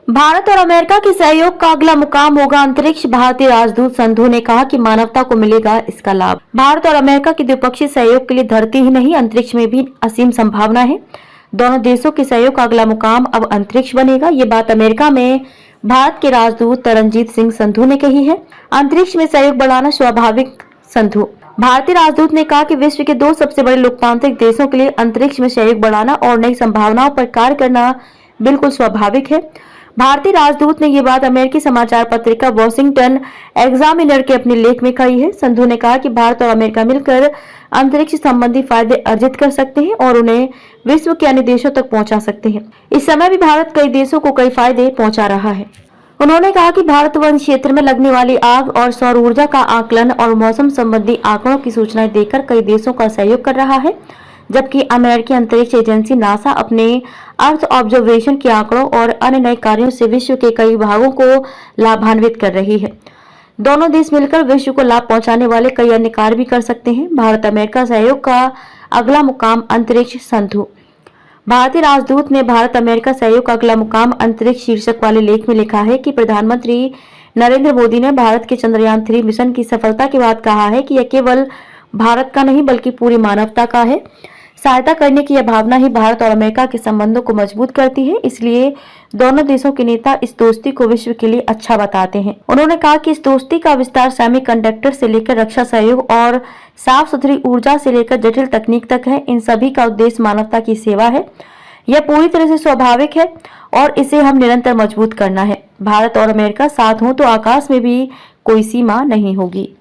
भारत और अमेरिका के सहयोग का अगला मुकाम होगा अंतरिक्ष। भारतीय राजदूत संधू ने कहा कि मानवता को मिलेगा इसका लाभ। भारत और अमेरिका के द्विपक्षीय सहयोग के लिए धरती ही नहीं अंतरिक्ष में भी असीम संभावना है। दोनों देशों के सहयोग का अगला मुकाम अब अंतरिक्ष बनेगा। ये बात अमेरिका में भारत के राजदूत तरनजीत सिंह संधू ने कही है। अंतरिक्ष में सहयोग बढ़ाना स्वाभाविक। संधू भारतीय राजदूत ने कहा कि विश्व के दो सबसे बड़े लोकतांत्रिक देशों के लिए अंतरिक्ष में सहयोग बढ़ाना और नई संभावनाओं पर कार्य करना बिल्कुल स्वाभाविक है। भारतीय राजदूत ने ये बात अमेरिकी समाचार पत्रिका वॉशिंगटन एग्जामिनर के अपने लेख में कही है। संधू ने कहा कि भारत और अमेरिका मिलकर अंतरिक्ष संबंधी फायदे अर्जित कर सकते हैं और उन्हें विश्व के अन्य देशों तक पहुंचा सकते हैं। इस समय भी भारत कई देशों को कई फायदे पहुंचा रहा है। उन्होंने कहा कि भारत वन क्षेत्र में लगने वाली आग और सौर ऊर्जा का आकलन और मौसम संबंधी आंकड़ों की सूचनाएं देकर कई देशों का सहयोग कर रहा है, जबकि अमेरिकी अंतरिक्ष एजेंसी नासा अपने अर्थ ऑब्जर्वेशन के आंकड़ों और अन्य नए कार्यों से विश्व के कई भागों को लाभान्वित कर रही है। दोनों देश मिलकर विश्व को लाभ पहुंचाने वाले कई अन्य कार्य भी कर सकते हैं। भारत अमेरिका सहयोग का अगला मुकाम अंतरिक्ष। संधू भारतीय राजदूत ने भारत अमेरिका सहयोग का अगला मुकाम अंतरिक्ष शीर्षक वाले लेख में लिखा है कि प्रधानमंत्री नरेंद्र मोदी ने भारत के चंद्रयान 3 मिशन की सफलता के बाद कहा है कि यह केवल भारत का नहीं बल्कि पूरी मानवता का है। सहायता करने की यह भावना ही भारत और अमेरिका के संबंधों को मजबूत करती है। इसलिए दोनों देशों के नेता इस दोस्ती को विश्व के लिए अच्छा बताते हैं। उन्होंने कहा कि इस दोस्ती का विस्तार सेमीकंडक्टर से लेकर रक्षा सहयोग और साफ सुथरी ऊर्जा से लेकर जटिल तकनीक तक है। इन सभी का उद्देश्य मानवता की सेवा है। यह पूरी तरह से स्वाभाविक है और इसे हम निरंतर मजबूत करना है। भारत और अमेरिका साथ हों तो आकाश में भी कोई सीमा नहीं होगी।